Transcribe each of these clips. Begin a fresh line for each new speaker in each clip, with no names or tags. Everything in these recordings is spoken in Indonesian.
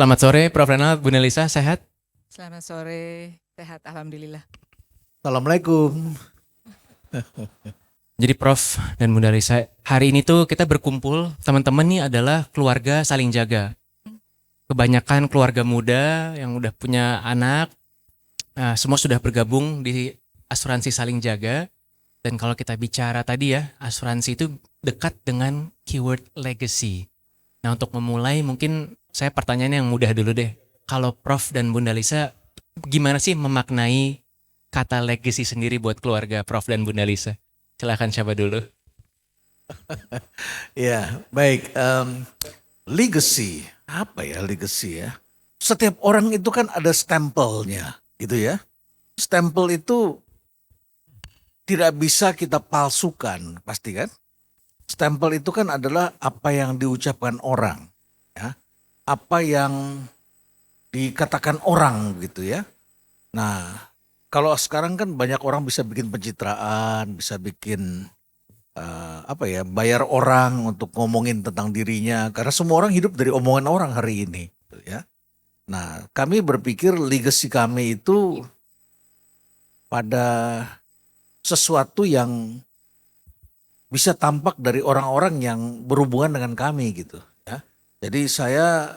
Selamat sore Prof. Renald, Bu Nelisa, sehat?
Selamat sore, sehat alhamdulillah.
Assalamualaikum.
Jadi Prof dan Bu Nelisa, hari ini tuh kita berkumpul, teman-teman nih adalah keluarga saling jaga. Kebanyakan keluarga muda yang udah punya anak, semua sudah bergabung di asuransi saling jaga. Dan kalau kita bicara tadi ya, asuransi itu dekat dengan keyword legacy. Nah untuk memulai mungkin saya pertanyaan yang mudah dulu deh. Kalau Prof dan Bunda Lisa, gimana sih memaknai kata legacy sendiri buat keluarga Prof dan Bunda Lisa? Silahkan siapa dulu.
Ya, baik. Legacy, apa ya legacy ya? Setiap orang itu kan ada stempelnya, gitu ya. Stempel itu tidak bisa kita palsukan, pasti kan? Stempel itu kan adalah apa yang diucapkan orang, ya. Apa yang dikatakan orang gitu ya. Nah, kalau sekarang kan banyak orang bisa bikin pencitraan, bisa bikin bayar orang untuk ngomongin tentang dirinya, karena semua orang hidup dari omongan orang hari ini, gitu ya. Nah, kami berpikir legacy kami itu pada sesuatu yang bisa tampak dari orang-orang yang berhubungan dengan kami gitu ya. Jadi saya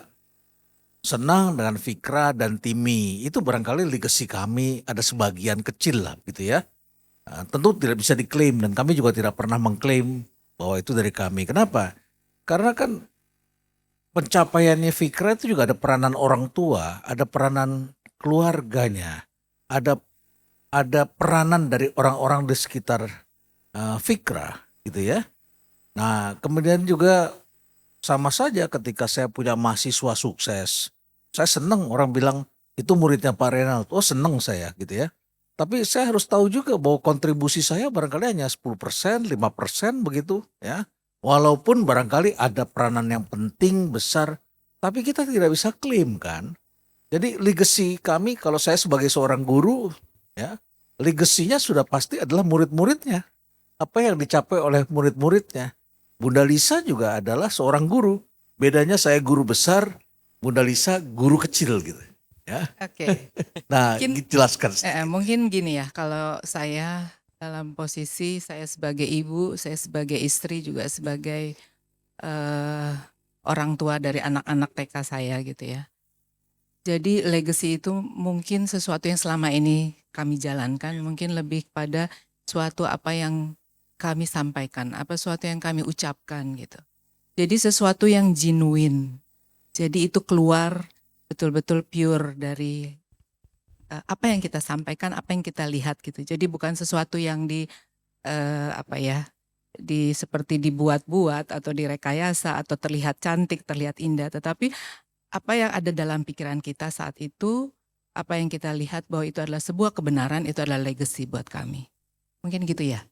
senang dengan Fikra dan Timi, itu barangkali legacy kami ada sebagian kecil lah gitu ya. Tentu tidak bisa diklaim dan kami juga tidak pernah mengklaim bahwa itu dari kami. Kenapa? Karena kan pencapaiannya Fikra itu juga ada peranan orang tua, ada peranan keluarganya, ada peranan dari orang-orang di sekitar Fikra gitu ya. Nah kemudian juga sama saja ketika saya punya mahasiswa sukses, saya senang orang bilang itu muridnya Pak Renald, oh senang saya gitu ya. Tapi saya harus tahu juga bahwa kontribusi saya barangkali hanya 10%, 5% begitu ya. Walaupun barangkali ada peranan yang penting, besar, tapi kita tidak bisa klaim kan. Jadi legacy kami, kalau saya sebagai seorang guru ya, legasinya sudah pasti adalah murid-muridnya. Apa yang dicapai oleh murid-muridnya. Bunda Lisa juga adalah seorang guru. Bedanya saya guru besar, Bunda Lisa guru kecil gitu. Ya.
Oke,
Nah,
mungkin
jelaskan.
mungkin gini ya, kalau saya dalam posisi saya sebagai ibu, saya sebagai istri juga sebagai orang tua dari anak-anak TK saya gitu ya. Jadi legacy itu mungkin sesuatu yang selama ini kami jalankan, mungkin lebih pada suatu apa yang kami sampaikan, apa suatu yang kami ucapkan gitu. Jadi sesuatu yang genuine. Jadi itu keluar betul-betul pure dari apa yang kita sampaikan, apa yang kita lihat gitu. Jadi bukan sesuatu yang seperti dibuat-buat atau direkayasa atau terlihat cantik, terlihat indah, tetapi apa yang ada dalam pikiran kita saat itu, apa yang kita lihat bahwa itu adalah sebuah kebenaran, itu adalah legacy buat kami. Mungkin gitu ya.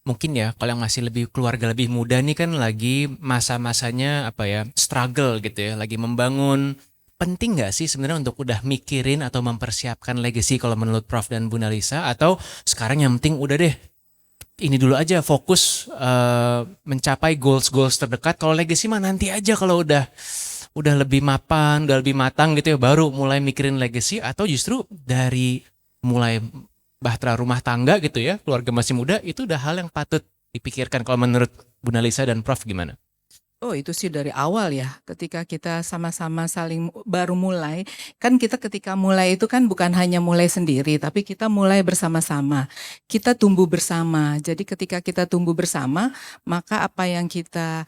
Mungkin ya kalau yang masih lebih keluarga lebih muda nih kan lagi masa-masanya struggle gitu ya, lagi membangun. Penting nggak sih sebenarnya untuk udah mikirin atau mempersiapkan legacy kalau menurut Prof dan Bu Nelisa, atau sekarang yang penting udah deh ini dulu aja fokus mencapai goals terdekat, kalau legacy mah nanti aja kalau udah lebih mapan, udah lebih matang gitu ya baru mulai mikirin legacy, atau justru dari mulai bahtera rumah tangga gitu ya, keluarga masih muda itu udah hal yang patut dipikirkan. Kalau menurut Bu Nelisa dan Prof gimana?
Oh itu sih dari awal ya, ketika kita sama-sama saling baru mulai, kan kita ketika mulai itu kan bukan hanya mulai sendiri, tapi kita mulai bersama-sama, kita tumbuh bersama. Jadi ketika kita tumbuh bersama, maka apa yang kita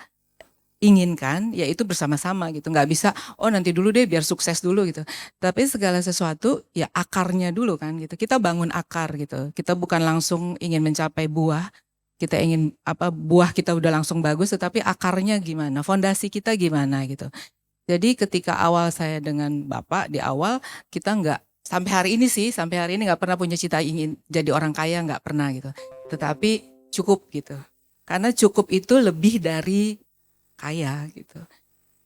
inginkan yaitu bersama-sama gitu, nggak bisa oh nanti dulu deh biar sukses dulu gitu, tapi segala sesuatu ya akarnya dulu kan gitu, kita bangun akar gitu, kita bukan langsung ingin mencapai buah, kita ingin buah kita udah langsung bagus, tetapi akarnya gimana, fondasi kita gimana gitu. Jadi ketika awal saya dengan Bapak di awal, kita nggak sampai hari ini nggak pernah punya cita ingin jadi orang kaya, nggak pernah gitu, tetapi cukup gitu, karena cukup itu lebih dari kaya gitu.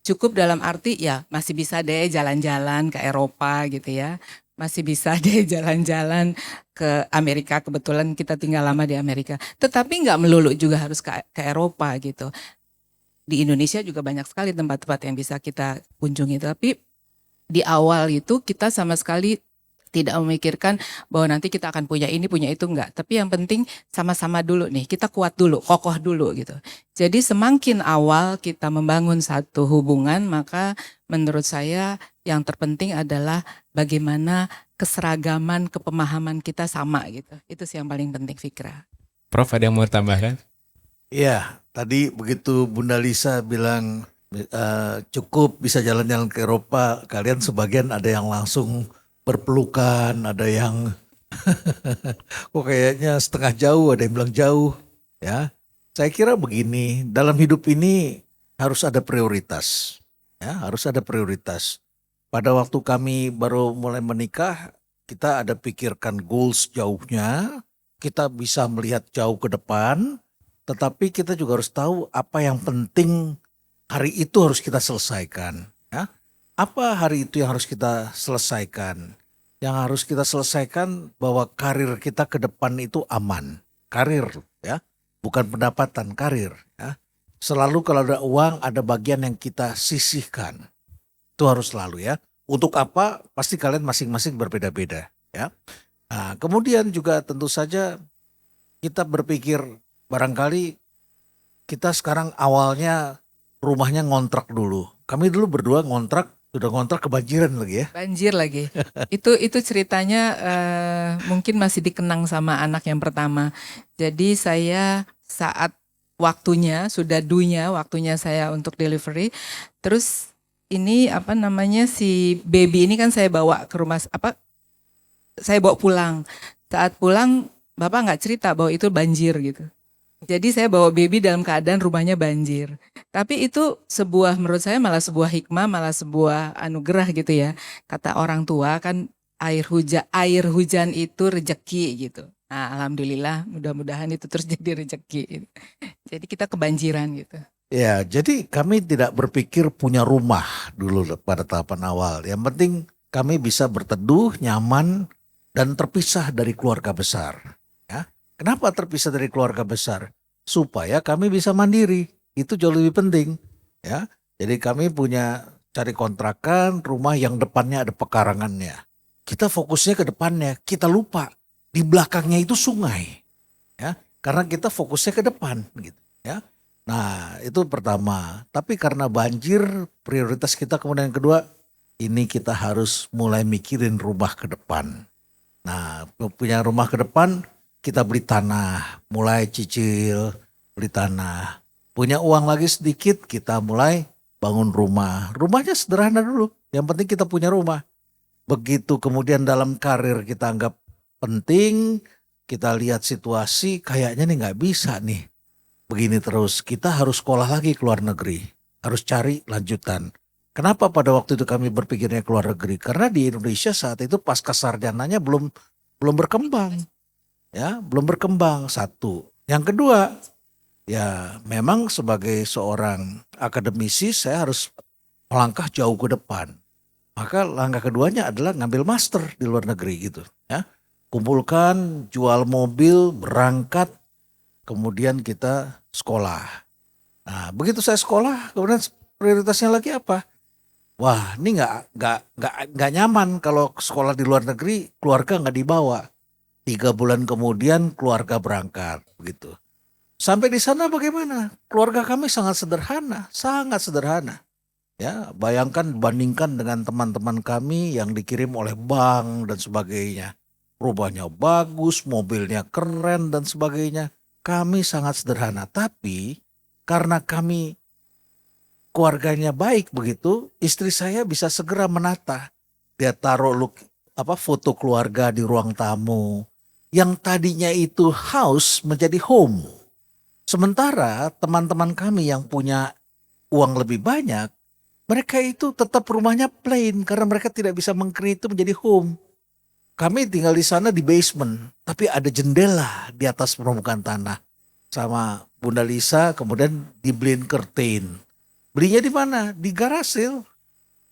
Cukup dalam arti ya masih bisa deh jalan-jalan ke Eropa gitu ya. Masih bisa deh jalan-jalan ke Amerika, kebetulan kita tinggal lama di Amerika. Tetapi nggak melulu juga harus ke Eropa gitu. Di Indonesia juga banyak sekali tempat-tempat yang bisa kita kunjungi. Tapi Di awal itu kita sama sekali tidak memikirkan bahwa nanti kita akan punya ini, punya itu, enggak. Tapi yang penting sama-sama dulu nih, kita kuat dulu, kokoh dulu gitu. Jadi semakin awal kita membangun satu hubungan, maka menurut saya yang terpenting adalah bagaimana keseragaman, kepemahaman kita sama gitu. Itu sih yang paling penting, Fikra.
Prof, ada yang mau tambahkan?
Iya, tadi begitu Bunda Lisa bilang cukup bisa jalan-jalan ke Eropa, kalian sebagian ada yang langsung berpelukan, ada yang kok kayaknya setengah jauh, ada yang bilang jauh, ya. Saya kira begini, dalam hidup ini harus ada prioritas, ya, harus ada prioritas. Pada waktu kami baru mulai menikah, kita ada pikirkan goals jauhnya, kita bisa melihat jauh ke depan, tetapi kita juga harus tahu apa yang penting hari itu harus kita selesaikan. Ya. Apa hari itu yang harus kita selesaikan? Yang harus kita selesaikan bahwa karir kita ke depan itu aman. Karir, ya, bukan pendapatan, karir. Ya. Selalu kalau ada uang, ada bagian yang kita sisihkan. Itu harus selalu, ya. Untuk apa? Pasti kalian masing-masing berbeda-beda, ya. Nah, kemudian juga tentu saja kita berpikir barangkali kita sekarang awalnya rumahnya ngontrak dulu. Kami dulu berdua sudah ngontrak kebanjiran lagi ya.
Banjir lagi. Itu ceritanya mungkin masih dikenang sama anak yang pertama. Jadi saya saat waktunya waktunya saya untuk delivery. Terus ini apa namanya si baby ini kan saya bawa ke rumah saya bawa pulang. Saat pulang Bapak nggak cerita bahwa itu banjir gitu. Jadi saya bawa baby dalam keadaan rumahnya banjir. Tapi itu menurut saya malah sebuah hikmah, malah sebuah anugerah gitu ya. Kata orang tua kan air hujan itu rejeki gitu. Nah, alhamdulillah mudah-mudahan itu terus jadi rejeki. Jadi kita kebanjiran gitu.
Ya, jadi kami tidak berpikir punya rumah dulu pada tahapan awal. Yang penting kami bisa berteduh, nyaman, dan terpisah dari keluarga besar. Ya. Kenapa terpisah dari keluarga besar? Supaya kami bisa mandiri. Itu jauh lebih penting. Ya. Jadi kami cari kontrakan, rumah yang depannya ada pekarangannya. Kita fokusnya ke depannya, kita lupa di belakangnya itu sungai. Ya. Karena kita fokusnya ke depan gitu, ya. Nah, itu pertama. Tapi karena banjir, prioritas kita kemudian yang kedua, ini kita harus mulai mikirin rumah ke depan. Nah, punya rumah ke depan, kita beli tanah, mulai cicil, beli tanah. Punya uang lagi sedikit, kita mulai bangun rumah. Rumahnya sederhana dulu, yang penting kita punya rumah. Begitu kemudian dalam karir kita anggap penting, kita lihat situasi, kayaknya nih nggak bisa nih. Begini terus, kita harus sekolah lagi ke luar negeri, harus cari lanjutan. Kenapa pada waktu itu kami berpikirnya ke luar negeri? Karena di Indonesia saat itu pasca sarjananya belum berkembang, ya, belum berkembang satu. Yang kedua, ya memang sebagai seorang akademisi saya harus melangkah jauh ke depan. Maka langkah keduanya adalah ngambil master di luar negeri gitu, ya. Kumpulkan, jual mobil, berangkat. Kemudian kita sekolah. Nah, begitu saya sekolah, kemudian prioritasnya lagi apa? Wah, ini nggak nyaman kalau sekolah di luar negeri, keluarga nggak dibawa. 3 bulan kemudian keluarga berangkat, begitu. Sampai di sana bagaimana? Keluarga kami sangat sederhana, sangat sederhana. Ya, bayangkan bandingkan dengan teman-teman kami yang dikirim oleh bank dan sebagainya. Rumahnya bagus, mobilnya keren dan sebagainya. Kami sangat sederhana, tapi karena kami keluarganya baik begitu, istri saya bisa segera menata. Dia taruh foto keluarga di ruang tamu. Yang tadinya itu house menjadi home. Sementara teman-teman kami yang punya uang lebih banyak, mereka itu tetap rumahnya plain karena mereka tidak bisa meng-create itu menjadi home. Kami tinggal di sana di basement, tapi ada jendela di atas permukaan tanah. Sama Bunda Lisa kemudian dibeliin curtain. Belinya di mana? Di Garasil.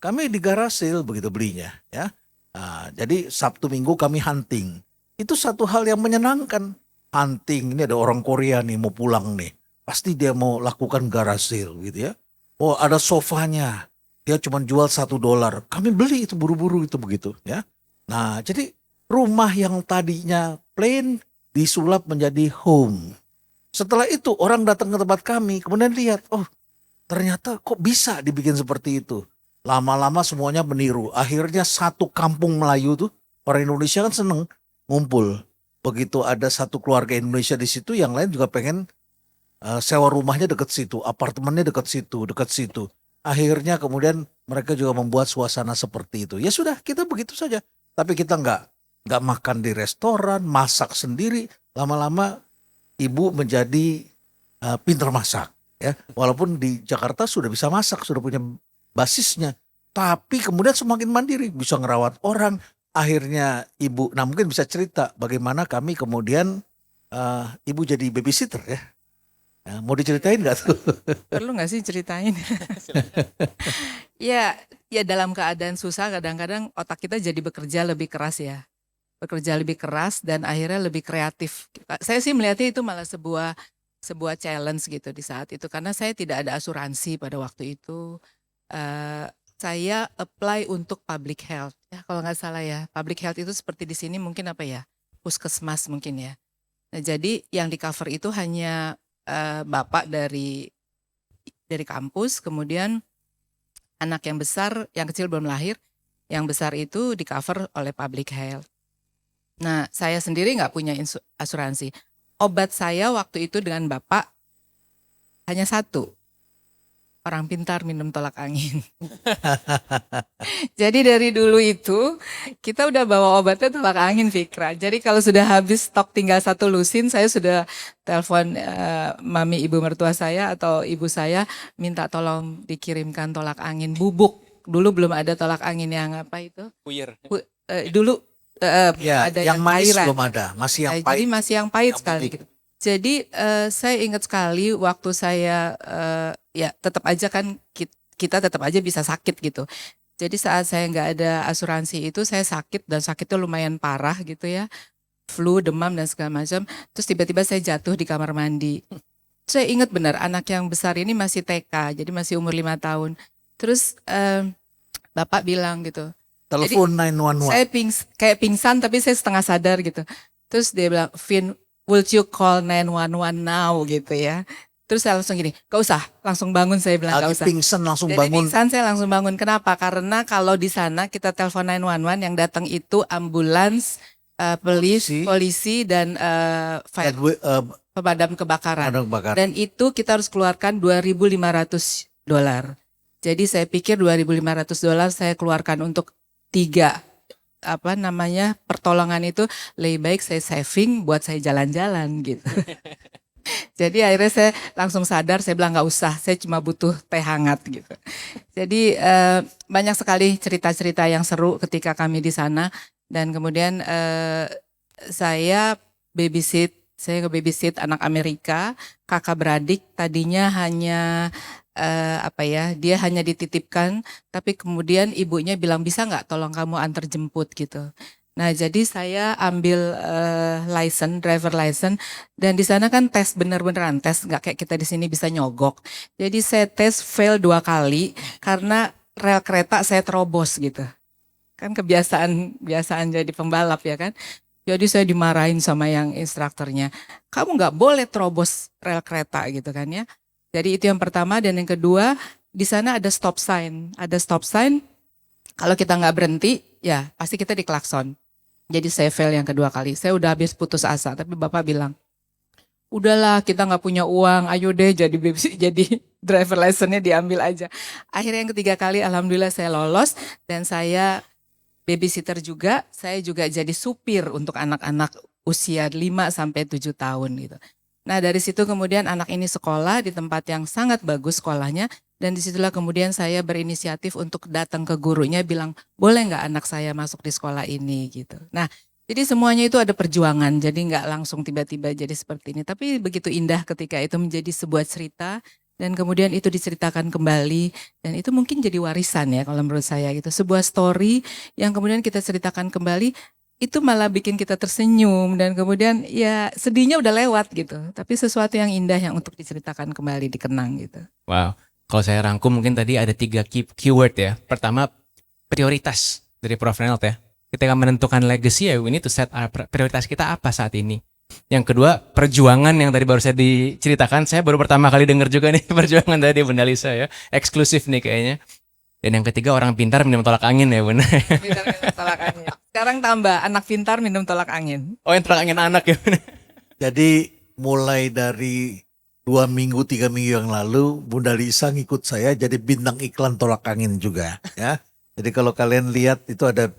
Kami di Garasil begitu belinya, ya. Nah, jadi Sabtu Minggu kami hunting. Itu satu hal yang menyenangkan. Hunting, ini ada orang Korea nih mau pulang nih. Pasti dia mau lakukan Garasil gitu ya. Oh, ada sofanya. dia cuma jual $1. Kami beli itu buru-buru itu begitu ya. Nah, jadi rumah yang tadinya plain disulap menjadi home. Setelah itu orang datang ke tempat kami, kemudian lihat, oh ternyata kok bisa dibikin seperti itu. Lama-lama semuanya meniru. Akhirnya satu kampung Melayu tuh, orang Indonesia kan seneng ngumpul. Begitu ada satu keluarga Indonesia di situ, yang lain juga pengen sewa rumahnya dekat situ, apartemennya dekat situ, dekat situ. Akhirnya kemudian mereka juga membuat suasana seperti itu. Ya sudah, kita begitu saja. Tapi kita nggak makan di restoran, masak sendiri. Lama-lama ibu menjadi pintar masak. Ya, walaupun di Jakarta sudah bisa masak, sudah punya basisnya. Tapi kemudian semakin mandiri, bisa ngerawat orang. Akhirnya ibu, nah mungkin bisa cerita bagaimana kami kemudian ibu jadi babysitter ya. Nah, mau diceritain nggak tuh?
Perlu nggak sih ceritain? Ya, ya dalam keadaan susah kadang-kadang otak kita jadi bekerja lebih keras ya. Bekerja lebih keras dan akhirnya lebih kreatif. Saya sih melihatnya itu malah sebuah challenge gitu di saat itu karena saya tidak ada asuransi pada waktu itu. Saya apply untuk public health ya kalau nggak salah ya. Public health itu seperti di sini mungkin apa ya? Puskesmas mungkin ya. Nah, jadi yang di cover itu hanya bapak dari kampus, kemudian anak yang besar, yang kecil belum lahir, yang besar itu di cover oleh public health. Nah, saya sendiri nggak punya asuransi. Obat saya waktu itu dengan bapak hanya satu, orang pintar minum tolak angin. Jadi dari dulu itu kita udah bawa obatnya tolak angin, Fikra. Jadi kalau sudah habis stok tinggal satu lusin, saya sudah telepon mami ibu mertua saya atau ibu saya minta tolong dikirimkan tolak angin bubuk. Dulu belum ada tolak angin yang apa itu?
Puyer.
Dulu
Ya,
ada
yang manis
cairan.
belum ada, masih yang
Jadi
pahit.
masih yang pahit
Yang
sekali
putih.
gitu. Jadi saya ingat sekali waktu saya ya tetap aja kan kita tetap aja bisa sakit gitu. Jadi saat saya nggak ada asuransi itu saya sakit dan sakitnya lumayan parah gitu ya. Flu, demam dan segala macam. Terus tiba-tiba saya jatuh di kamar mandi. Saya ingat benar anak yang besar ini masih TK, jadi masih umur 5 tahun. Terus bapak bilang gitu.
Telepon 911.
Saya kayak pingsan tapi saya setengah sadar gitu. Terus dia bilang, Vin, would you call 911 now gitu ya. Terus saya langsung gini, gak usah, langsung bangun saya bilang gak
Lagi
usah.
pingsan langsung
Jadi
bangun.
pingsan saya langsung bangun. Kenapa? Karena kalau di sana kita telepon 911 yang datang itu ambulans, polisi dan fire, pemadam kebakaran.
Ada kebakaran.
Dan itu kita harus keluarkan $2.500. Jadi saya pikir $2.500 saya keluarkan untuk 3 pertolongan itu lebih baik saya saving buat saya jalan-jalan gitu. Jadi akhirnya saya langsung sadar, saya bilang nggak usah, saya cuma butuh teh hangat gitu. Jadi banyak sekali cerita-cerita yang seru ketika kami di sana dan kemudian saya nge-babysit anak Amerika, kakak beradik tadinya hanya dia hanya dititipkan, tapi kemudian ibunya bilang bisa nggak tolong kamu antar jemput gitu. Nah jadi saya ambil driver license dan di sana kan tes bener-beneran tes, nggak kayak kita di sini bisa nyogok. Jadi saya tes fail 2 kali karena rel kereta saya terobos gitu. Kan kebiasaan jadi pembalap ya kan. Jadi saya dimarahin sama yang instrukturnya, kamu nggak boleh terobos rel kereta gitu kan ya. Jadi itu yang pertama dan yang kedua di sana ada stop sign. Ada stop sign, kalau kita nggak berhenti ya pasti kita diklakson. Jadi saya fail yang kedua kali. Saya udah habis putus asa tapi bapak bilang, udahlah kita nggak punya uang, ayo deh jadi driver license-nya diambil aja. Akhirnya yang ketiga kali alhamdulillah saya lolos dan saya babysitter juga. Saya juga jadi supir untuk anak-anak usia 5-7 tahun gitu. Nah dari situ kemudian anak ini sekolah di tempat yang sangat bagus sekolahnya dan disitulah kemudian saya berinisiatif untuk datang ke gurunya bilang boleh nggak anak saya masuk di sekolah ini gitu. Nah jadi semuanya itu ada perjuangan jadi nggak langsung tiba-tiba jadi seperti ini tapi begitu indah ketika itu menjadi sebuah cerita dan kemudian itu diceritakan kembali dan itu mungkin jadi warisan ya kalau menurut saya gitu. Sebuah story yang kemudian kita ceritakan kembali itu malah bikin kita tersenyum dan kemudian ya sedihnya udah lewat gitu. Tapi sesuatu yang indah yang untuk diceritakan kembali, dikenang gitu.
Wow, Kalau saya rangkum mungkin tadi ada 3 keyword ya. Pertama, prioritas dari Prof. Renald ya. Ketika menentukan legacy ya, we need to set prioritas kita apa saat ini. Yang kedua, perjuangan yang tadi baru saya diceritakan. Saya baru pertama kali dengar juga nih perjuangan tadi Bunda Lisa ya. Eksklusif nih kayaknya. Dan yang ketiga, orang pintar minum tolak angin ya Bunda.
Pintar minum tolak angin. Sekarang tambah anak pintar minum tolak angin.
Oh, yang tolak angin anak ya Bunda.
Jadi mulai dari 2 minggu 3 minggu yang lalu Bunda Lisa ngikut saya jadi bintang iklan tolak angin juga ya. Jadi kalau kalian lihat itu ada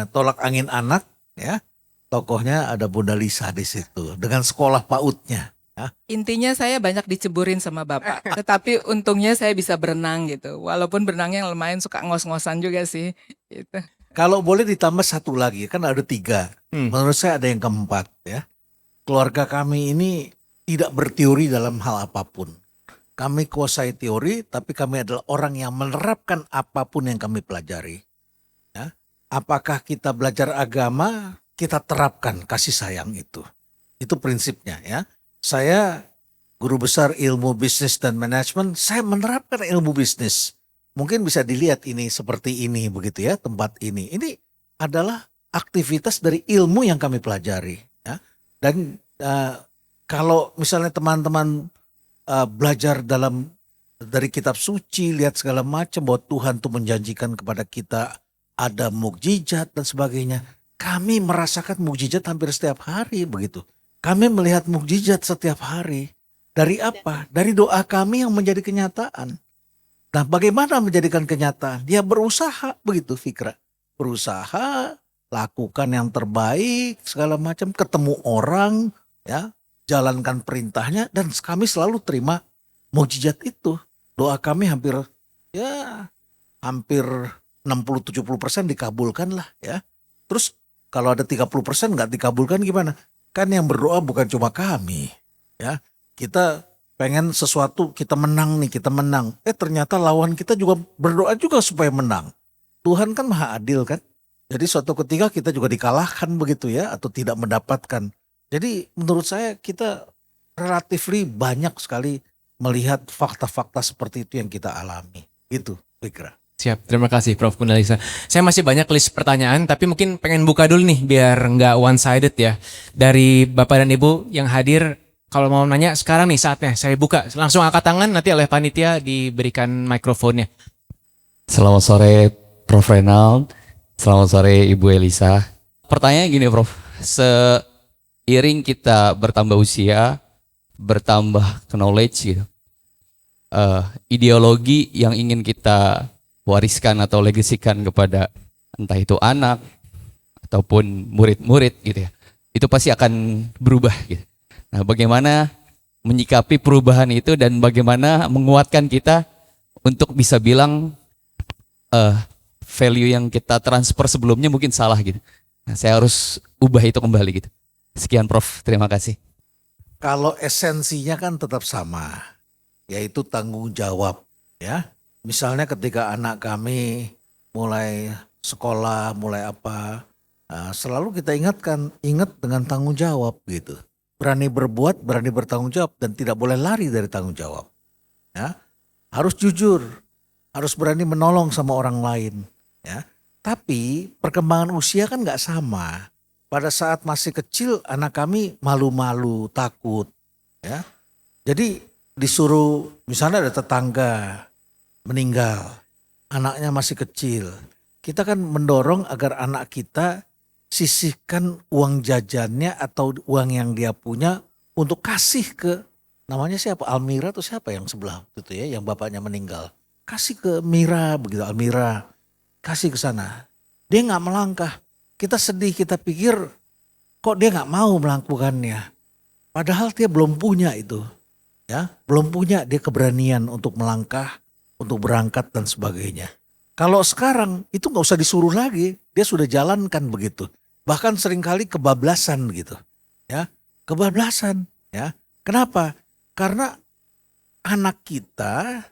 tolak angin anak ya, tokohnya ada Bunda Lisa di situ dengan sekolah PAUD-nya. Ya.
Intinya saya banyak diceburin sama Bapak. Tetapi untungnya saya bisa berenang gitu. Walaupun berenangnya lumayan suka ngos-ngosan juga sih. Gitu.
Kalau boleh ditambah satu lagi, kan ada 3. Menurut saya ada yang keempat ya. Keluarga kami ini tidak berteori dalam hal apapun. Kami kuasai teori, tapi kami adalah orang yang menerapkan apapun yang kami pelajari. Ya. Apakah kita belajar agama, kita terapkan kasih sayang itu. Itu prinsipnya ya. Saya guru besar ilmu bisnis dan manajemen, saya menerapkan ilmu bisnis. Mungkin bisa dilihat ini seperti ini begitu ya, tempat ini. Ini adalah aktivitas dari ilmu yang kami pelajari. Ya. Dan kalau misalnya teman-teman belajar dari kitab suci, lihat segala macam bahwa Tuhan tuh menjanjikan kepada kita ada mukjizat dan sebagainya. Kami merasakan mukjizat hampir setiap hari begitu. Kami melihat mukjizat setiap hari. Dari apa? Dari doa kami yang menjadi kenyataan. Nah, bagaimana menjadikan kenyataan? Dia berusaha begitu, Fikra. Berusaha, lakukan yang terbaik, segala macam, ketemu orang, ya, jalankan perintahnya, dan kami selalu terima mukjizat itu. Doa kami hampir 60-70% dikabulkan lah ya. Terus kalau ada 30% nggak dikabulkan gimana? Kan yang berdoa bukan cuma kami ya. Kita pengen sesuatu, kita menang nih, kita menang. Ternyata lawan kita juga berdoa juga supaya menang. Tuhan kan maha adil kan. Jadi suatu ketika kita juga dikalahkan begitu ya, atau tidak mendapatkan. Jadi menurut saya kita relatively banyak sekali melihat fakta-fakta seperti itu yang kita alami. Gitu, Fikra.
Siap, terima kasih Prof. Bunda Lisa. Saya masih banyak list pertanyaan, tapi mungkin pengen buka dulu nih biar nggak one-sided ya. Dari Bapak dan Ibu yang hadir, kalau mau nanya sekarang nih saatnya saya buka. Langsung angkat tangan, nanti oleh panitia diberikan mikrofonnya.
Selamat sore Prof. Renald, selamat sore Ibu Elisa. Pertanyaannya gini Prof, seiring kita bertambah usia, bertambah knowledge gitu, ideologi yang ingin kita wariskan atau legasikan kepada entah itu anak ataupun murid-murid gitu ya, itu pasti akan berubah gitu. Nah, bagaimana menyikapi perubahan itu dan bagaimana menguatkan kita untuk bisa bilang value yang kita transfer sebelumnya mungkin salah gitu. Nah, saya harus ubah itu kembali gitu. Sekian Prof, terima kasih.
Kalau esensinya kan tetap sama, yaitu tanggung jawab ya. Misalnya ketika anak kami mulai sekolah, mulai apa, selalu kita ingat dengan tanggung jawab gitu. Berani berbuat, berani bertanggung jawab, dan tidak boleh lari dari tanggung jawab. Ya, harus jujur, harus berani menolong sama orang lain. Ya, tapi perkembangan usia kan nggak sama. Pada saat masih kecil, anak kami malu-malu, takut. Ya, jadi disuruh, misalnya ada tetangga meninggal, anaknya masih kecil. Kita kan mendorong agar anak kita sisihkan uang jajannya atau uang yang dia punya untuk kasih ke, namanya siapa? Almira atau siapa yang sebelah itu ya, yang bapaknya meninggal. Kasih ke Mira begitu, Almira. Kasih ke sana. Dia nggak melangkah. Kita sedih, kita pikir kok dia nggak mau melakukannya. Padahal dia belum punya itu. Ya, belum punya dia keberanian untuk melangkah, untuk berangkat dan sebagainya. Kalau sekarang itu nggak usah disuruh lagi, dia sudah jalankan begitu. Bahkan seringkali kebablasan gitu, ya, kebablasan, ya. Kenapa? Karena anak kita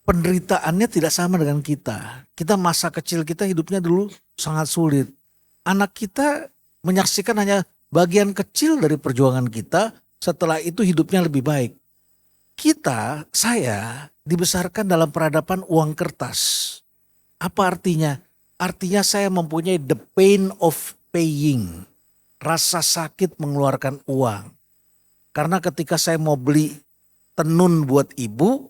penderitaannya tidak sama dengan kita. Kita masa kecil kita hidupnya dulu sangat sulit. Anak kita menyaksikan hanya bagian kecil dari perjuangan kita. Setelah itu hidupnya lebih baik. saya dibesarkan dalam peradaban uang kertas. Apa artinya? Artinya saya mempunyai the pain of paying. Rasa sakit mengeluarkan uang. Karena ketika saya mau beli tenun buat ibu,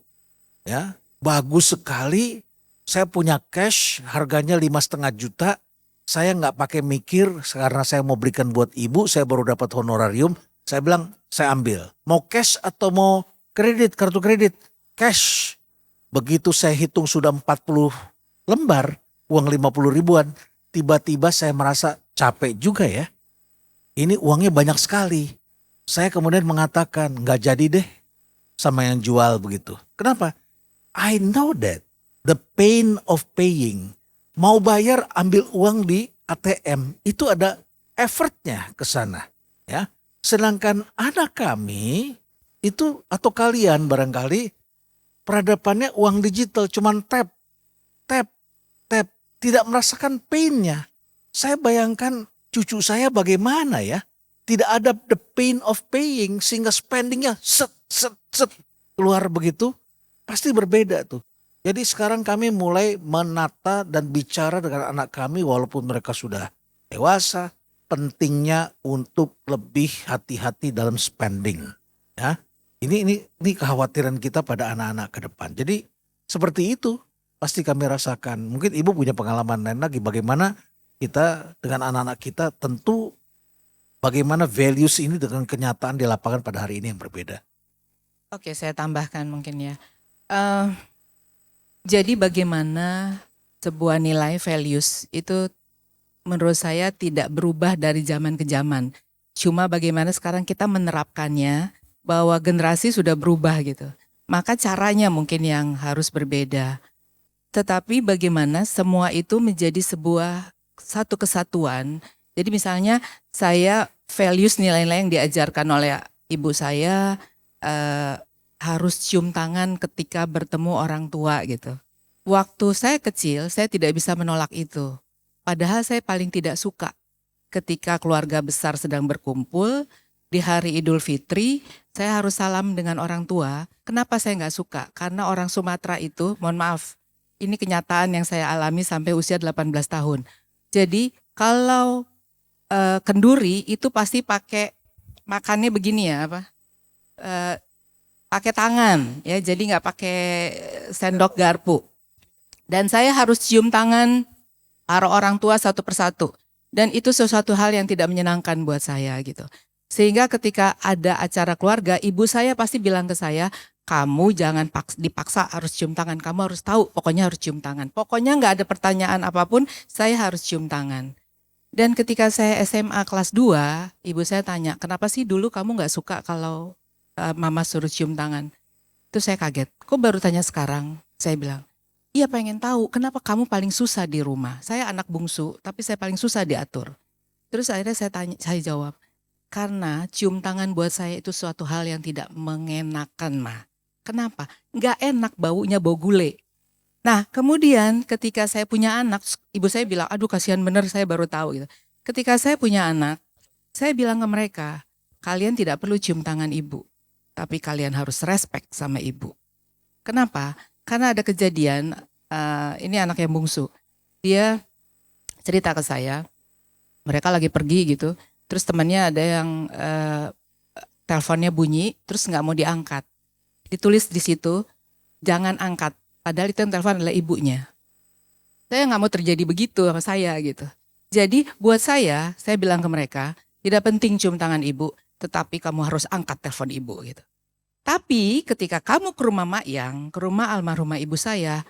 ya bagus sekali. Saya punya cash, harganya 5,5 juta. Saya nggak pakai mikir karena saya mau belikan buat ibu, saya baru dapat honorarium. Saya bilang saya ambil. Mau cash atau mau kredit, kartu kredit? Cash. Begitu saya hitung sudah 40 lembar, uang 50 ribuan. Tiba-tiba saya merasa capek juga ya. Ini uangnya banyak sekali. Saya kemudian mengatakan nggak jadi deh sama yang jual begitu. Kenapa? I know that the pain of paying. Mau bayar ambil uang di ATM itu ada effortnya ke sana, ya. Sedangkan anak kami itu atau kalian barangkali peradabannya uang digital cuman tap, tap, tap, tidak merasakan painnya. Saya bayangkan cucu saya bagaimana ya, tidak ada the pain of paying sehingga spendingnya set, set, set keluar begitu, pasti berbeda tuh. Jadi sekarang kami mulai menata dan bicara dengan anak kami walaupun mereka sudah dewasa, pentingnya untuk lebih hati-hati dalam spending. Ya, ini kekhawatiran kita pada anak-anak ke depan. Jadi seperti itu pasti kami rasakan. Mungkin ibu punya pengalaman lain lagi bagaimana kita dengan anak-anak kita, tentu bagaimana values ini dengan kenyataan di lapangan pada hari ini yang berbeda.
Oke, saya tambahkan mungkin ya. Jadi bagaimana sebuah nilai values itu menurut saya tidak berubah dari zaman ke zaman. Cuma bagaimana sekarang kita menerapkannya, bahwa generasi sudah berubah gitu. Maka caranya mungkin yang harus berbeda. Tetapi bagaimana semua itu menjadi satu kesatuan. Jadi misalnya saya values nilai-nilai yang diajarkan oleh ibu saya, harus cium tangan ketika bertemu orang tua gitu. Waktu saya kecil, saya tidak bisa menolak itu. Padahal saya paling tidak suka ketika keluarga besar sedang berkumpul, di hari Idul Fitri, saya harus salam dengan orang tua. Kenapa saya nggak suka? Karena orang Sumatera itu, mohon maaf, ini kenyataan yang saya alami sampai usia 18 tahun. Jadi kalau kenduri itu pasti pakai makannya begini ya, pakai tangan ya, jadi nggak pakai sendok garpu. Dan saya harus cium tangan para orang tua satu persatu. Dan itu sesuatu hal yang tidak menyenangkan buat saya gitu. Sehingga ketika ada acara keluarga, ibu saya pasti bilang ke saya, kamu jangan dipaksa harus cium tangan, kamu harus tahu pokoknya harus cium tangan. Pokoknya nggak ada pertanyaan apapun, saya harus cium tangan. Dan ketika saya SMA kelas 2, ibu saya tanya, kenapa sih dulu kamu nggak suka kalau mama suruh cium tangan? Itu saya kaget, kok baru tanya sekarang? Saya bilang, iya pengen tahu kenapa kamu paling susah di rumah. Saya anak bungsu, tapi saya paling susah diatur. Terus akhirnya saya jawab, karena cium tangan buat saya itu suatu hal yang tidak mengenakan, Ma. Kenapa? Nggak enak baunya, bau gulai. Nah kemudian ketika saya punya anak, ibu saya bilang, aduh kasihan bener saya baru tahu gitu. Ketika saya punya anak, saya bilang ke mereka, kalian tidak perlu cium tangan ibu, tapi kalian harus respect sama ibu. Kenapa? Karena ada kejadian, ini anak yang bungsu, dia cerita ke saya, mereka lagi pergi gitu, terus temannya ada yang teleponnya bunyi, terus nggak mau diangkat. Ditulis di situ, jangan angkat. Padahal itu yang telepon adalah ibunya. Saya nggak mau terjadi begitu sama saya gitu. Jadi buat saya bilang ke mereka, tidak penting cium tangan ibu, tetapi kamu harus angkat telepon ibu gitu. Tapi ketika kamu ke rumah Mak Yang, ke rumah almarhumah ibu saya,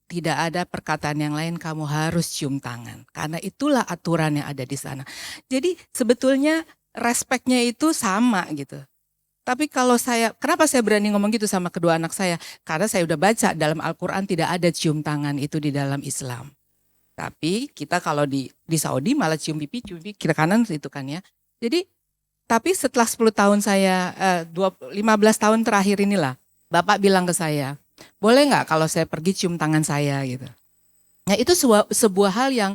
tidak ada perkataan yang lain, kamu harus cium tangan. Karena itulah aturan yang ada di sana. Jadi sebetulnya respeknya itu sama gitu. Tapi kalau kenapa saya berani ngomong gitu sama kedua anak saya? Karena saya udah baca dalam Al-Quran tidak ada cium tangan itu di dalam Islam. Tapi kita kalau di Saudi malah cium pipi kiri kanan itu kan ya. Jadi tapi setelah 10 tahun saya, 15 tahun terakhir inilah, Bapak bilang ke saya, boleh nggak kalau saya pergi cium tangan saya gitu. Nah itu sebuah hal yang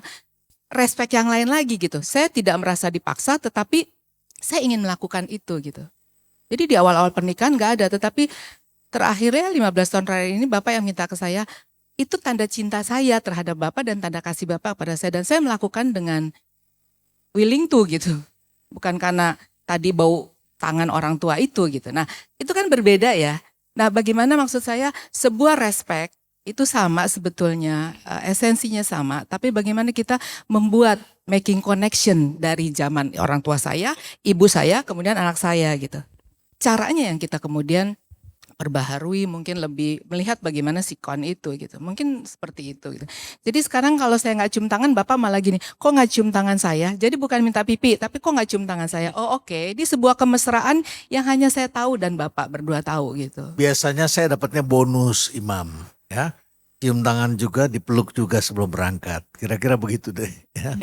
respek yang lain lagi gitu. Saya tidak merasa dipaksa tetapi saya ingin melakukan itu gitu. Jadi di awal-awal pernikahan nggak ada, tetapi terakhirnya 15 tahun terakhir ini Bapak yang minta ke saya, itu tanda cinta saya terhadap Bapak dan tanda kasih Bapak pada saya. Dan saya melakukan dengan willing to gitu. Bukan karena tadi bau tangan orang tua itu gitu. Nah itu kan berbeda ya. Nah bagaimana maksud saya sebuah respect itu sama sebetulnya, esensinya sama. Tapi bagaimana kita membuat making connection dari zaman orang tua saya, ibu saya, kemudian anak saya gitu. Caranya yang kita kemudian perbaharui, mungkin lebih melihat bagaimana sikon itu gitu. Mungkin seperti itu gitu. Jadi sekarang kalau saya nggak cium tangan, Bapak malah gini, kok nggak cium tangan saya? Jadi bukan minta pipi, tapi kok nggak cium tangan saya? Oh oke, ini sebuah kemesraan yang hanya saya tahu dan Bapak berdua tahu gitu.
Biasanya saya dapatnya bonus imam, ya. Cium tangan juga, dipeluk juga sebelum berangkat. Kira-kira begitu deh. Ya.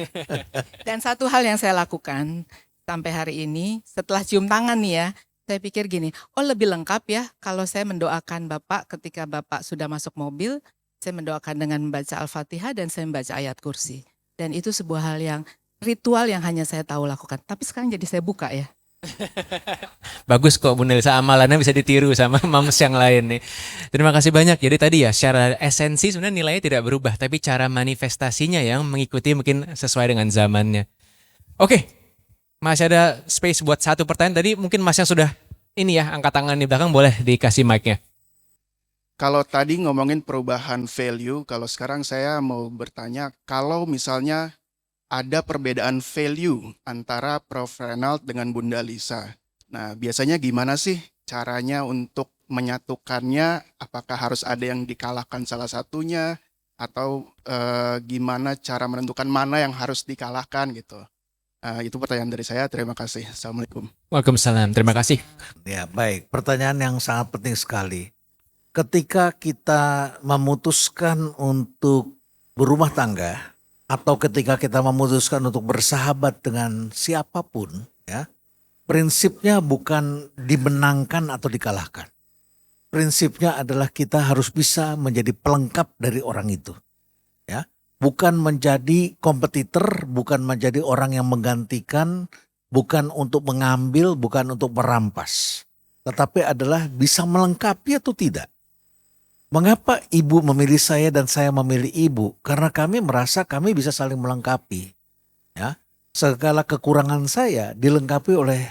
Dan satu hal yang saya lakukan sampai hari ini, setelah cium tangan nih ya, saya pikir gini, oh lebih lengkap ya kalau saya mendoakan Bapak ketika Bapak sudah masuk mobil, saya mendoakan dengan membaca Al-Fatihah dan saya membaca ayat kursi. Dan itu sebuah hal yang ritual yang hanya saya tahu lakukan. Tapi sekarang jadi saya buka ya.
Bagus kok Bunda Lisa, amalannya bisa ditiru sama mams yang lain nih. Terima kasih banyak. Jadi tadi ya secara esensi sebenarnya nilainya tidak berubah, tapi cara manifestasinya yang mengikuti mungkin sesuai dengan zamannya. Oke, masih ada space buat satu pertanyaan. Tadi mungkin Mas yang sudah ini ya angkat tangan di belakang, boleh dikasih mic-nya.
Kalau tadi ngomongin perubahan value, kalau sekarang saya mau bertanya, kalau misalnya ada perbedaan value antara Prof. Renald dengan Bunda Lisa. Nah, biasanya gimana sih caranya untuk menyatukannya? Apakah harus ada yang dikalahkan salah satunya? Atau gimana cara menentukan mana yang harus dikalahkan gitu? Itu pertanyaan dari saya. Terima kasih. Assalamualaikum.
Waalaikumsalam. Terima kasih.
Ya, baik. Pertanyaan yang sangat penting sekali. Ketika kita memutuskan untuk berumah tangga atau ketika kita memutuskan untuk bersahabat dengan siapapun, ya, prinsipnya bukan dimenangkan atau dikalahkan. Prinsipnya adalah kita harus bisa menjadi pelengkap dari orang itu. Ya, bukan menjadi kompetitor, bukan menjadi orang yang menggantikan, bukan untuk mengambil, bukan untuk merampas. Tetapi adalah bisa melengkapi atau tidak. Mengapa ibu memilih saya dan saya memilih ibu? Karena kami merasa kami bisa saling melengkapi. Ya, segala kekurangan saya dilengkapi oleh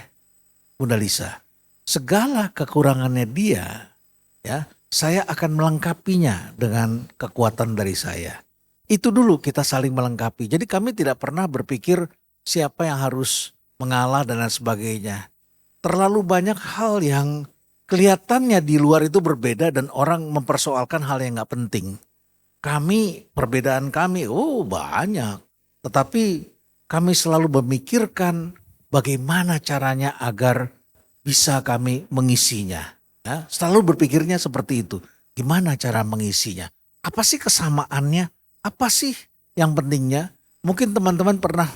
Bunda Lisa. Segala kekurangannya dia, ya, saya akan melengkapinya dengan kekuatan dari saya. Itu dulu kita saling melengkapi. Jadi kami tidak pernah berpikir siapa yang harus mengalah dan lain sebagainya. Terlalu banyak hal yang kelihatannya di luar itu berbeda dan orang mempersoalkan hal yang gak penting. Perbedaan kami, banyak. Tetapi kami selalu memikirkan bagaimana caranya agar bisa kami mengisinya. Ya, selalu berpikirnya seperti itu. Gimana cara mengisinya? Apa sih kesamaannya? Apa sih yang pentingnya? Mungkin teman-teman pernah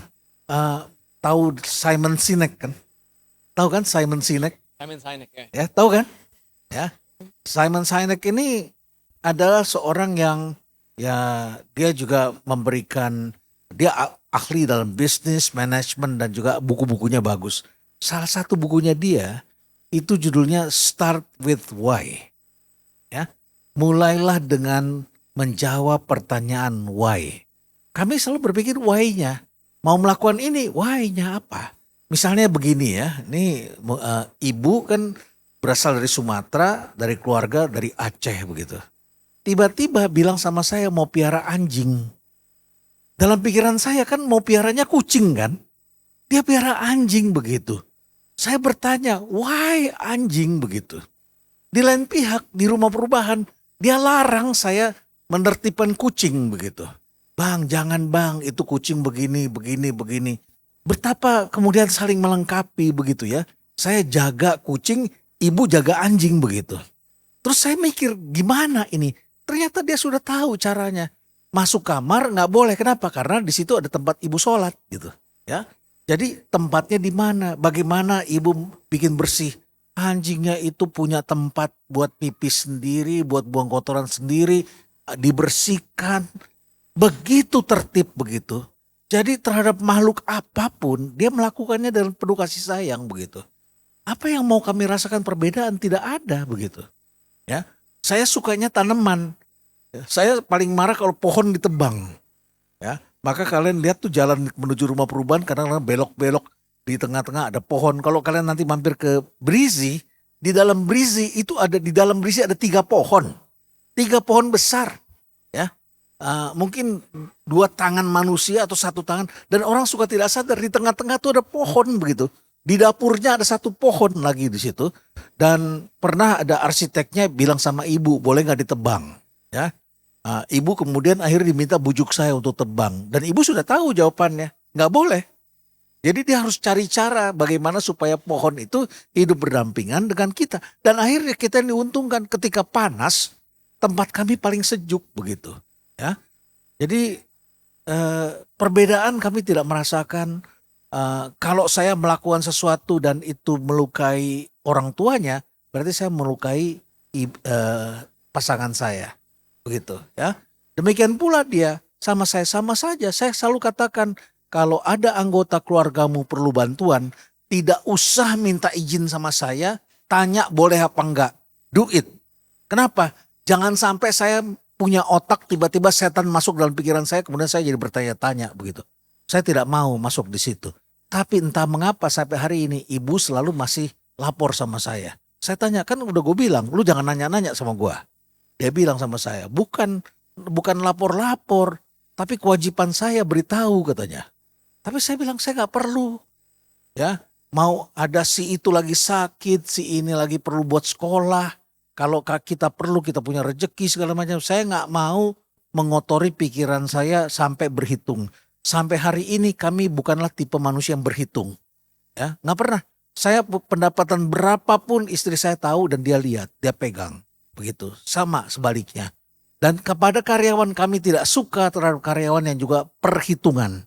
tahu Simon Sinek kan? Tahu kan Simon Sinek?
Simon Sinek ya.
Ya, tahu kan? Ya. Simon Sinek ini adalah seorang yang dia juga memberikan, dia ahli dalam bisnis, manajemen dan juga buku-bukunya bagus. Salah satu bukunya dia itu judulnya Start with Why. Ya. Mulailah dengan menjawab pertanyaan why. Kami selalu berpikir why-nya. Mau melakukan ini, why-nya apa? Misalnya begini ya, ini ibu kan berasal dari Sumatera, dari keluarga dari Aceh begitu. Tiba-tiba bilang sama saya mau piara anjing. Dalam pikiran saya kan mau piaranya kucing kan. Dia piara anjing begitu. Saya bertanya, why anjing begitu? Di lain pihak, di rumah perubahan, dia larang saya menertibkan kucing begitu. Bang, jangan bang, itu kucing begini, begini, begini. Betapa kemudian saling melengkapi begitu ya. Saya jaga kucing, ibu jaga anjing begitu. Terus saya mikir gimana ini? Ternyata dia sudah tahu caranya. Masuk kamar nggak boleh, kenapa? Karena di situ ada tempat ibu sholat gitu. Ya, jadi tempatnya di mana? Bagaimana ibu bikin bersih? Anjingnya itu punya tempat buat pipis sendiri, buat buang kotoran sendiri, dibersihkan. Begitu tertib begitu. Jadi terhadap makhluk apapun dia melakukannya dengan penuh kasih sayang begitu. Apa yang mau kami rasakan perbedaan tidak ada begitu. Ya, saya sukanya tanaman. Ya, saya paling marah kalau pohon ditebang. Ya, maka kalian lihat tuh jalan menuju rumah perubahan kadang-kadang belok-belok di tengah-tengah ada pohon. Kalau kalian nanti mampir ke Brizi, di dalam Brizi itu ada di dalam Brizi ada 3 pohon, 3 pohon besar. Ya, mungkin 2 tangan manusia atau 1 tangan, dan orang suka tidak sadar di tengah-tengah tuh ada pohon begitu. Di dapurnya ada 1 pohon lagi di situ, dan pernah ada arsiteknya bilang sama ibu boleh nggak ditebang, ya. Ibu kemudian akhirnya diminta bujuk saya untuk tebang, dan ibu sudah tahu jawabannya, nggak boleh. Jadi dia harus cari cara bagaimana supaya pohon itu hidup berdampingan dengan kita, dan akhirnya kita yang diuntungkan ketika panas tempat kami paling sejuk begitu, ya. Jadi perbedaan kami tidak merasakan. Kalau saya melakukan sesuatu dan itu melukai orang tuanya, berarti saya melukai pasangan saya, begitu ya. Demikian pula dia sama saya sama saja. Saya selalu katakan kalau ada anggota keluargamu perlu bantuan, tidak usah minta izin sama saya, tanya boleh apa enggak, do it. Kenapa? Jangan sampai saya punya otak tiba-tiba setan masuk dalam pikiran saya, kemudian saya jadi bertanya-tanya begitu. Saya tidak mau masuk di situ. Tapi entah mengapa sampai hari ini ibu selalu masih lapor sama saya. Saya tanya, kan udah gue bilang, lu jangan nanya-nanya sama gue. Dia bilang sama saya, bukan lapor-lapor, tapi kewajiban saya beritahu katanya. Tapi saya bilang saya nggak perlu, ya. Mau ada si itu lagi sakit, si ini lagi perlu buat sekolah. Kalau kita perlu, kita punya rezeki segala macam. Saya nggak mau mengotori pikiran saya sampai berhitung. Sampai hari ini kami bukanlah tipe manusia yang berhitung, ya, nggak pernah. Saya pendapatan berapapun istri saya tahu dan dia lihat, dia pegang, begitu. Sama sebaliknya. Dan kepada karyawan kami tidak suka terhadap karyawan yang juga perhitungan.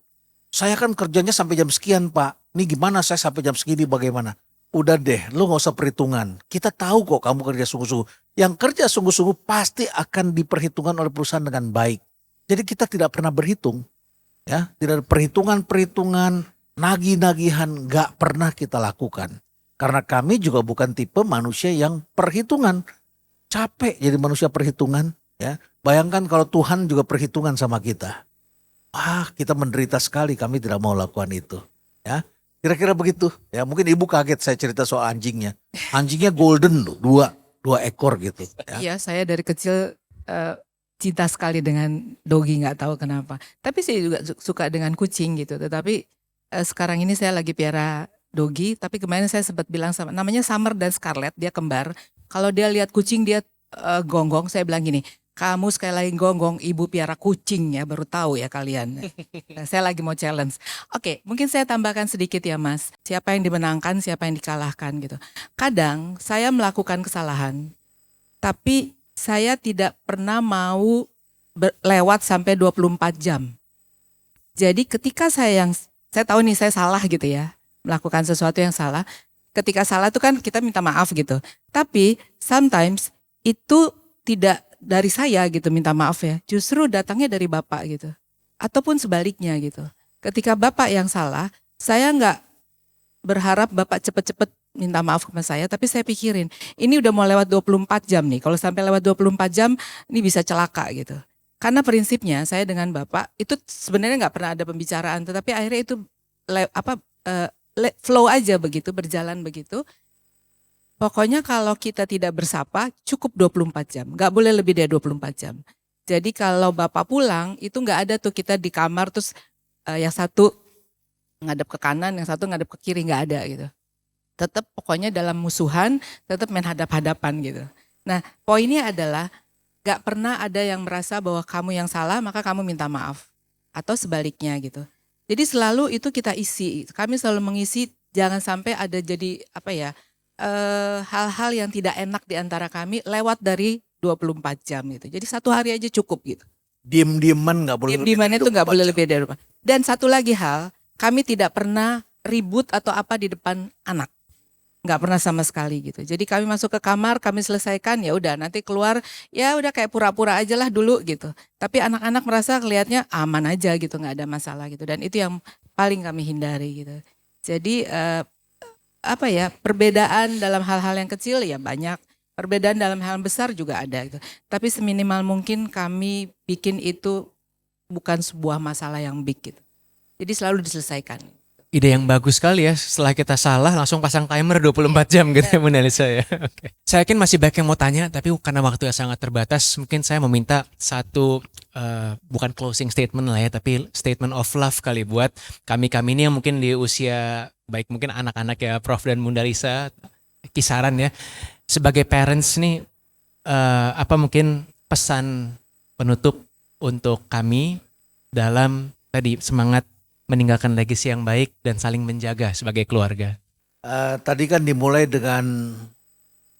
Saya kan kerjanya sampai jam sekian Pak, ini gimana saya sampai jam segini bagaimana? Udah deh, lu gak usah perhitungan. Kita tahu kok kamu kerja sungguh-sungguh. Yang kerja sungguh-sungguh pasti akan diperhitungkan oleh perusahaan dengan baik. Jadi kita tidak pernah berhitung. Ya, tidak ada perhitungan-perhitungan, nagih-nagihan gak pernah kita lakukan. Karena kami juga bukan tipe manusia yang perhitungan. Capek jadi manusia perhitungan, ya. Bayangkan kalau Tuhan juga perhitungan sama kita. Kita menderita sekali, kami tidak mau lakukan itu, ya. Kira-kira begitu. Ya, mungkin ibu kaget saya cerita soal anjingnya. Anjingnya golden loh, dua ekor gitu, ya.
Iya, saya dari kecil cinta sekali dengan doggy, nggak tahu kenapa. Tapi saya juga suka dengan kucing gitu. Tetapi sekarang ini saya lagi piara doggy. Tapi kemarin saya sempat bilang sama, namanya Summer dan Scarlett, dia kembar. Kalau dia lihat kucing dia gonggong. Saya bilang gini, kamu sekali lagi gonggong, ibu piara kucing ya, baru tahu ya kalian. Nah, saya lagi mau challenge. Oke, mungkin saya tambahkan sedikit ya Mas. Siapa yang dimenangkan, siapa yang dikalahkan gitu. Kadang saya melakukan kesalahan, tapi saya tidak pernah mau lewat sampai 24 jam. Jadi ketika saya tahu nih saya salah gitu ya, melakukan sesuatu yang salah. Ketika salah itu kan kita minta maaf gitu. Tapi sometimes itu tidak dari saya gitu minta maaf ya. Justru datangnya dari Bapak gitu. Ataupun sebaliknya gitu. Ketika Bapak yang salah, saya nggak berharap Bapak cepet-cepet minta maaf sama saya, tapi saya pikirin, ini udah mau lewat 24 jam nih, kalau sampai lewat 24 jam, ini bisa celaka gitu. Karena prinsipnya saya dengan Bapak, itu sebenarnya nggak pernah ada pembicaraan, tetapi akhirnya itu flow aja begitu, berjalan begitu. Pokoknya kalau kita tidak bersapa, cukup 24 jam, nggak boleh lebih dari 24 jam. Jadi kalau Bapak pulang, itu nggak ada tuh kita di kamar, terus yang satu ngadep ke kanan, yang satu ngadep ke kiri, nggak ada gitu. Tetap pokoknya dalam musuhan, tetap main hadap-hadapan gitu. Nah poinnya adalah gak pernah ada yang merasa bahwa kamu yang salah maka kamu minta maaf. Atau sebaliknya gitu. Jadi selalu itu kita isi, kami selalu mengisi jangan sampai ada jadi hal-hal yang tidak enak di antara kami lewat dari 24 jam gitu. Jadi satu hari aja cukup gitu.
Diem-dieman gak boleh.
Diem-dieman itu gak boleh lebih dari 24. Dan satu lagi hal, kami tidak pernah ribut atau apa di depan anak. Nggak pernah sama sekali gitu. Jadi kami masuk ke kamar, kami selesaikan, ya udah nanti keluar, ya udah kayak pura-pura aja lah dulu gitu. Tapi anak-anak merasa kelihatannya aman aja gitu, nggak ada masalah gitu. Dan itu yang paling kami hindari gitu. Jadi perbedaan dalam hal-hal yang kecil ya banyak. Perbedaan dalam hal besar juga ada gitu. Tapi seminimal mungkin kami bikin itu bukan sebuah masalah yang big gitu. Jadi selalu diselesaikan.
Ide yang bagus sekali ya, setelah kita salah langsung pasang timer 24 jam gitu ya Bunda Elisa ya. Oke. Saya yakin masih banyak yang mau tanya, tapi karena waktu yang sangat terbatas, mungkin saya meminta satu, bukan closing statement lah ya, tapi statement of love kali buat kami-kami ini yang mungkin di usia, baik mungkin anak-anak ya Prof dan Bunda Elisa, kisaran ya. Sebagai parents nih, apa mungkin pesan penutup untuk kami dalam tadi semangat meninggalkan legacy yang baik dan saling menjaga sebagai keluarga.
Tadi kan dimulai dengan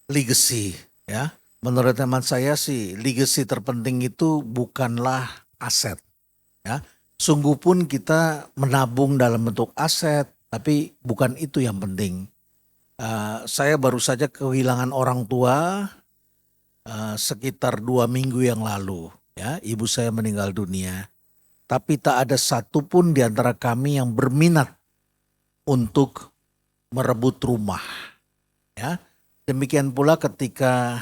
legacy ya. Menurut teman saya sih legacy terpenting itu bukanlah aset ya. Sungguh pun kita menabung dalam bentuk aset, tapi bukan itu yang penting. Saya baru saja kehilangan orang tua sekitar 2 minggu yang lalu ya. Ibu saya meninggal dunia. Tapi tak ada satupun di antara kami yang berminat untuk merebut rumah. Ya, demikian pula ketika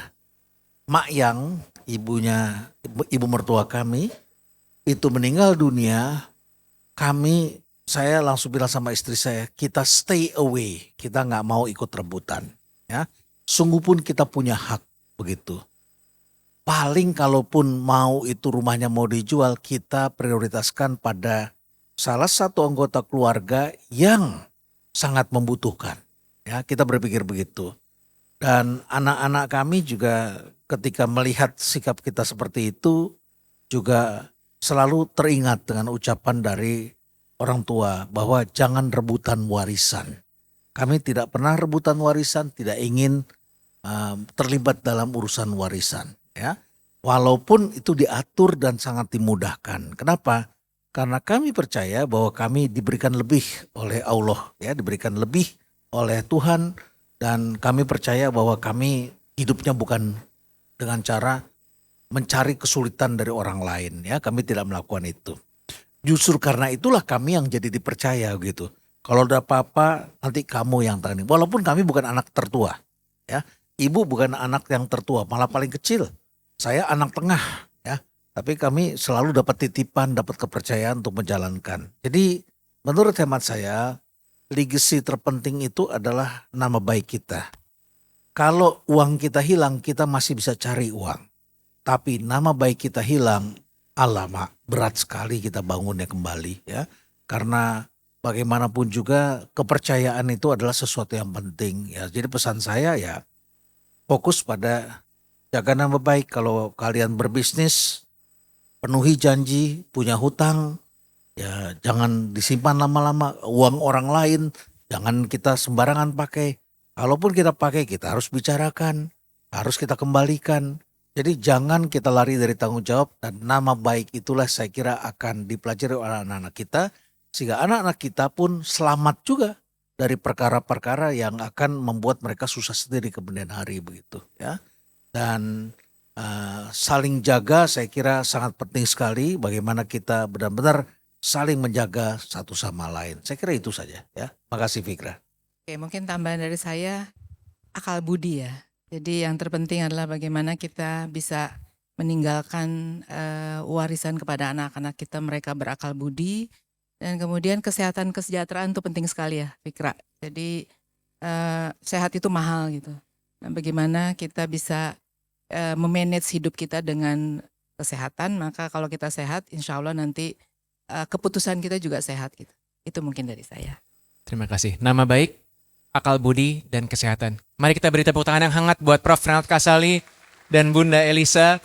Mak Yang, ibu mertua kami, itu meninggal dunia, saya langsung bilang sama istri saya, kita stay away, kita nggak mau ikut rebutan. Ya, sungguh pun kita punya hak begitu. Paling kalaupun mau itu rumahnya mau dijual, kita prioritaskan pada salah satu anggota keluarga yang sangat membutuhkan. Ya, kita berpikir begitu. Dan anak-anak kami juga ketika melihat sikap kita seperti itu juga selalu teringat dengan ucapan dari orang tua bahwa jangan rebutan warisan. Kami tidak pernah rebutan warisan, tidak ingin terlibat dalam urusan warisan. Ya, walaupun itu diatur dan sangat dimudahkan. Kenapa? Karena kami percaya bahwa kami diberikan lebih oleh Allah, ya, diberikan lebih oleh Tuhan, dan kami percaya bahwa kami hidupnya bukan dengan cara mencari kesulitan dari orang lain, ya. Kami tidak melakukan itu. Justru karena itulah kami yang jadi dipercaya gitu. Kalau ada apa-apa nanti kamu yang tangani. Walaupun kami bukan anak tertua, ya. Ibu bukan anak yang tertua, malah paling kecil. Saya anak tengah, ya. Tapi kami selalu dapat titipan, dapat kepercayaan untuk menjalankan. Jadi menurut hemat saya, legacy terpenting itu adalah nama baik kita. Kalau uang kita hilang, kita masih bisa cari uang. Tapi nama baik kita hilang, alamak, berat sekali kita bangunnya kembali, ya. Karena bagaimanapun juga kepercayaan itu adalah sesuatu yang penting, ya. Jadi pesan saya ya, fokus pada jaga nama baik. Kalau kalian berbisnis, penuhi janji, punya hutang, ya jangan disimpan lama-lama. Uang orang lain jangan kita sembarangan pakai. Kalaupun kita pakai, kita harus bicarakan, harus kita kembalikan. Jadi jangan kita lari dari tanggung jawab, dan nama baik itulah saya kira akan dipelajari oleh anak-anak kita, sehingga anak-anak kita pun selamat juga dari perkara-perkara yang akan membuat mereka susah sendiri kemudian hari begitu, ya. Dan saling jaga saya kira sangat penting sekali, bagaimana kita benar-benar saling menjaga satu sama lain. Saya kira itu saja, ya. Makasih Fikra.
Oke, mungkin tambahan dari saya, akal budi ya. Jadi yang terpenting adalah bagaimana kita bisa meninggalkan warisan kepada anak-anak kita, mereka berakal budi. Dan kemudian kesehatan kesejahteraan itu penting sekali ya Fikra. Jadi sehat itu mahal gitu. Dan bagaimana kita bisa memanage hidup kita dengan kesehatan, maka kalau kita sehat insya Allah nanti keputusan kita juga sehat gitu. Itu mungkin dari saya.
Terima kasih. Nama baik, akal budi, dan kesehatan. Mari kita beri tepuk tangan yang hangat buat Prof. Renald Kasali dan Bunda Elisa.